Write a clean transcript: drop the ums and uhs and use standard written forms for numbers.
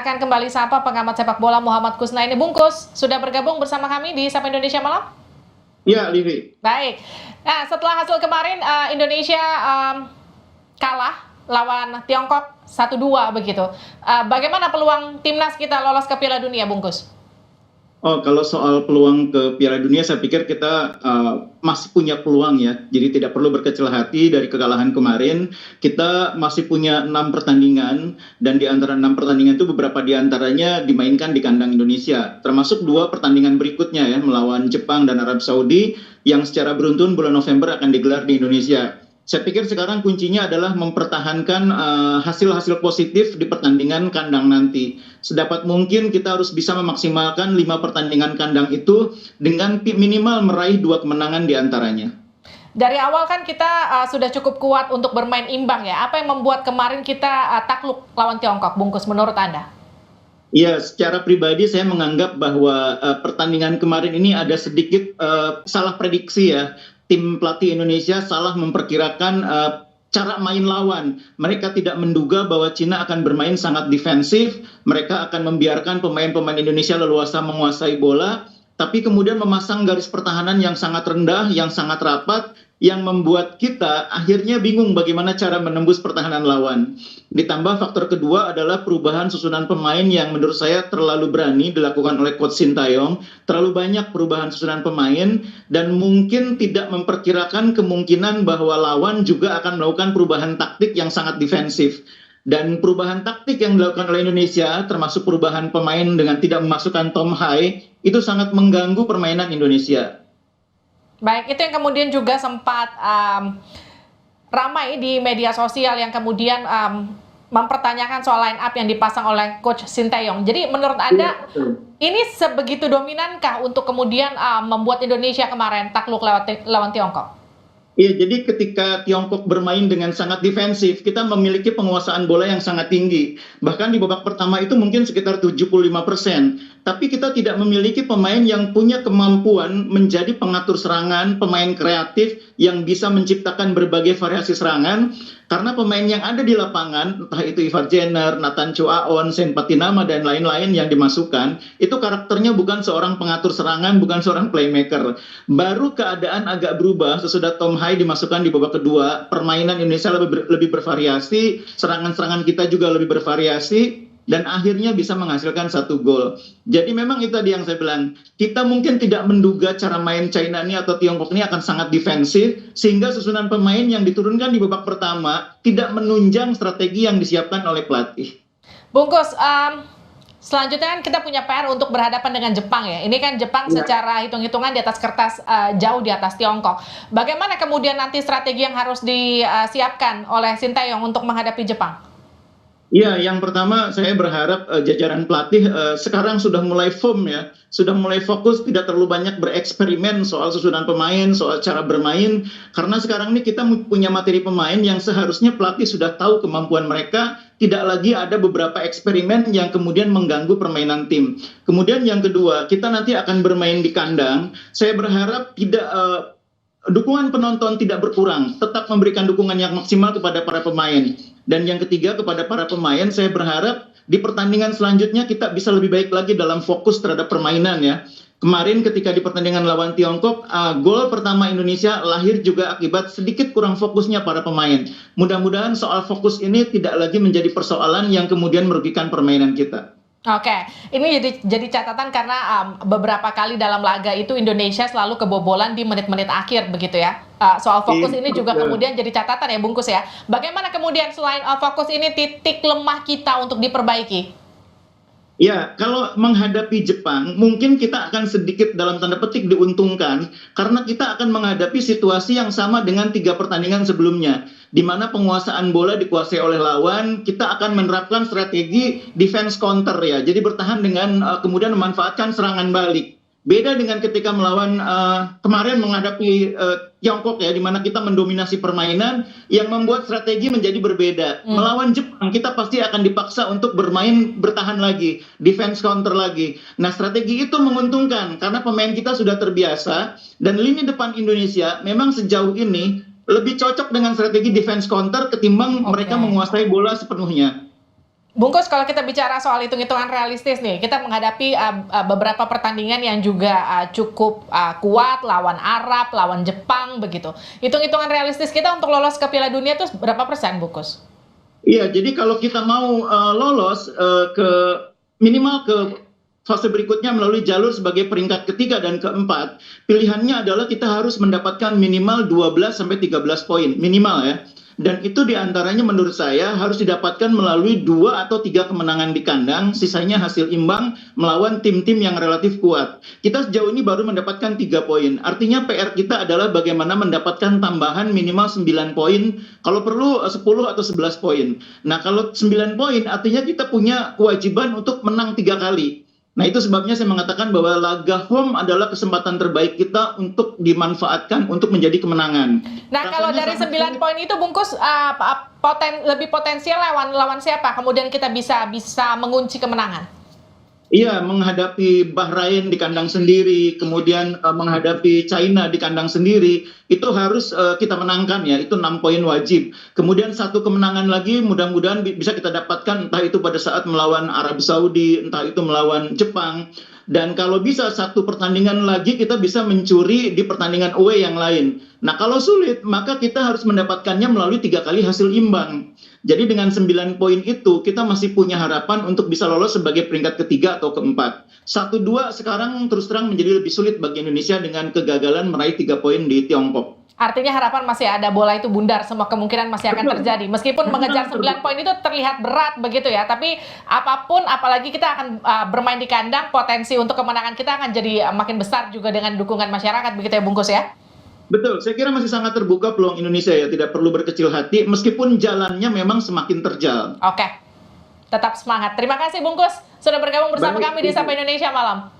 akan kembali sapa pengamat sepak bola Muhammad Kusnaini. Bungkus, sudah bergabung bersama kami di Sapa Indonesia Malam? Iya, Livi. Baik. Nah, setelah hasil kemarin Indonesia kalah lawan Tiongkok 1-2 begitu. Bagaimana peluang timnas kita lolos ke Piala Dunia, Bungkus? Oh, kalau soal peluang ke Piala Dunia, saya pikir kita masih punya peluang ya. Jadi tidak perlu berkecil hati dari kekalahan kemarin. Kita masih punya 6 pertandingan, dan di antara 6 pertandingan itu beberapa di antaranya dimainkan di kandang Indonesia. Termasuk 2 pertandingan berikutnya ya, melawan Jepang dan Arab Saudi, yang secara beruntun bulan November akan digelar di Indonesia. Saya pikir sekarang kuncinya adalah mempertahankan hasil-hasil positif di pertandingan kandang nanti. Sedapat mungkin kita harus bisa memaksimalkan 5 pertandingan kandang itu dengan minimal meraih 2 kemenangan di antaranya. Dari awal kan kita sudah cukup kuat untuk bermain imbang ya. Apa yang membuat kemarin kita takluk lawan Tiongkok, Bungkus, menurut Anda? Ya, secara pribadi saya menganggap bahwa pertandingan kemarin ini ada sedikit salah prediksi ya. Tim pelatih Indonesia salah memperkirakan cara main lawan. Mereka tidak menduga bahwa Cina akan bermain sangat defensif. Mereka akan membiarkan pemain-pemain Indonesia leluasa menguasai bola, tapi kemudian memasang garis pertahanan yang sangat rendah, yang sangat rapat, yang membuat kita akhirnya bingung bagaimana cara menembus pertahanan lawan. Ditambah faktor kedua adalah perubahan susunan pemain yang menurut saya terlalu berani dilakukan oleh Coach Sintayong. Terlalu banyak perubahan susunan pemain dan mungkin tidak memperkirakan kemungkinan bahwa lawan juga akan melakukan perubahan taktik yang sangat defensif. Dan perubahan taktik yang dilakukan oleh Indonesia, termasuk perubahan pemain dengan tidak memasukkan Tom Hai, itu sangat mengganggu permainan Indonesia. Baik, itu yang kemudian juga sempat ramai di media sosial yang kemudian mempertanyakan soal line up yang dipasang oleh Coach Sintayong. Jadi menurut Anda ini sebegitu dominankah untuk kemudian membuat Indonesia kemarin takluk lawan Tiongkok? Iya, jadi ketika Tiongkok bermain dengan sangat defensif, kita memiliki penguasaan bola yang sangat tinggi. Bahkan di babak pertama itu mungkin sekitar 75%. Tapi kita tidak memiliki pemain yang punya kemampuan menjadi pengatur serangan, pemain kreatif yang bisa menciptakan berbagai variasi serangan. Karena pemain yang ada di lapangan, entah itu Ivar Jenner, Nathan Choaon, Sen Patinama, dan lain-lain yang dimasukkan, itu karakternya bukan seorang pengatur serangan, bukan seorang playmaker. Baru keadaan agak berubah sesudah Tom Hai dimasukkan di babak kedua, permainan Indonesia lebih bervariasi, serangan-serangan kita juga lebih bervariasi, dan akhirnya bisa menghasilkan 1 gol. Jadi memang itu tadi yang saya bilang, kita mungkin tidak menduga cara main China ini atau Tiongkok ini akan sangat defensif, sehingga susunan pemain yang diturunkan di babak pertama tidak menunjang strategi yang disiapkan oleh pelatih. Bungkus, selanjutnya kan kita punya PR untuk berhadapan dengan Jepang ya. Ini kan Jepang secara hitung-hitungan di atas kertas jauh di atas Tiongkok. Bagaimana kemudian nanti strategi yang harus disiapkan oleh Sintayong untuk menghadapi Jepang? Ya, yang pertama saya berharap jajaran pelatih sekarang sudah mulai firm ya, sudah mulai fokus, tidak terlalu banyak bereksperimen soal susunan pemain, soal cara bermain, karena sekarang ini kita punya materi pemain yang seharusnya pelatih sudah tahu kemampuan mereka, tidak lagi ada beberapa eksperimen yang kemudian mengganggu permainan tim. Kemudian yang kedua, kita nanti akan bermain di kandang, saya berharap tidak dukungan penonton tidak berkurang, tetap memberikan dukungan yang maksimal kepada para pemain. Dan yang ketiga, kepada para pemain, saya berharap di pertandingan selanjutnya kita bisa lebih baik lagi dalam fokus terhadap permainan ya. Kemarin ketika di pertandingan lawan Tiongkok, gol pertama Indonesia lahir juga akibat sedikit kurang fokusnya para pemain. Mudah-mudahan soal fokus ini tidak lagi menjadi persoalan yang kemudian merugikan permainan kita. Oke, ini jadi catatan karena beberapa kali dalam laga itu Indonesia selalu kebobolan di menit-menit akhir begitu ya. Soal fokus ini juga kemudian jadi catatan ya, Bungkus ya. Bagaimana kemudian selain fokus ini titik lemah kita untuk diperbaiki? Ya, kalau menghadapi Jepang, mungkin kita akan sedikit dalam tanda petik diuntungkan, karena kita akan menghadapi situasi yang sama dengan 3 pertandingan sebelumnya, di mana penguasaan bola dikuasai oleh lawan, kita akan menerapkan strategi defense counter ya, jadi bertahan dengan kemudian memanfaatkan serangan balik. Beda dengan ketika melawan kemarin menghadapi Tiongkok ya, di mana kita mendominasi permainan yang membuat strategi menjadi berbeda. Melawan Jepang kita pasti akan dipaksa untuk bertahan lagi, defense counter lagi. Nah, strategi itu menguntungkan karena pemain kita sudah terbiasa, dan lini depan Indonesia memang sejauh ini lebih cocok dengan strategi defense counter ketimbang mereka menguasai bola sepenuhnya. Bungkus, kalau kita bicara soal hitung-hitungan realistis nih, kita menghadapi beberapa pertandingan yang juga cukup kuat, lawan Arab, lawan Jepang, begitu. Hitung-hitungan realistis kita untuk lolos ke Piala Dunia itu berapa persen, Bungkus? Iya, jadi kalau kita mau lolos ke minimal ke fase berikutnya melalui jalur sebagai peringkat ketiga dan keempat, pilihannya adalah kita harus mendapatkan minimal 12 sampai 13 poin, minimal ya. Dan itu diantaranya menurut saya harus didapatkan melalui 2 atau 3 kemenangan di kandang, sisanya hasil imbang melawan tim-tim yang relatif kuat. Kita sejauh ini baru mendapatkan 3 poin. Artinya PR kita adalah bagaimana mendapatkan tambahan minimal 9 poin, kalau perlu 10 atau 11 poin. Nah, kalau 9 poin artinya kita punya kewajiban untuk menang 3 kali. Nah, itu sebabnya saya mengatakan bahwa laga home adalah kesempatan terbaik kita untuk dimanfaatkan untuk menjadi kemenangan. Nah, kalau dari 9 poin itu, Bungkus, lebih potensial lawan siapa? Kemudian kita bisa mengunci kemenangan. Iya, menghadapi Bahrain di kandang sendiri, kemudian menghadapi China di kandang sendiri, itu harus kita menangkan ya, itu 6 poin wajib. Kemudian satu kemenangan lagi mudah-mudahan bisa kita dapatkan, entah itu pada saat melawan Arab Saudi, entah itu melawan Jepang. Dan kalau bisa satu pertandingan lagi kita bisa mencuri di pertandingan away yang lain. Nah, kalau sulit maka kita harus mendapatkannya melalui 3 kali hasil imbang. Jadi dengan 9 poin itu kita masih punya harapan untuk bisa lolos sebagai peringkat ketiga atau keempat. 1-2 sekarang terus terang menjadi lebih sulit bagi Indonesia dengan kegagalan meraih 3 poin di Tiongkok. Artinya harapan masih ada, bola itu bundar, semua kemungkinan masih akan terjadi. Meskipun mengejar 9 poin itu terlihat berat begitu ya, tapi apapun, apalagi kita akan bermain di kandang, potensi untuk kemenangan kita akan jadi makin besar juga dengan dukungan masyarakat, begitu ya Bungkus ya? Betul, saya kira masih sangat terbuka peluang Indonesia ya, tidak perlu berkecil hati meskipun jalannya memang semakin terjal. Oke, tetap semangat. Terima kasih Bungkus sudah bergabung bersama Baik, kami di Sapa Indonesia Malam.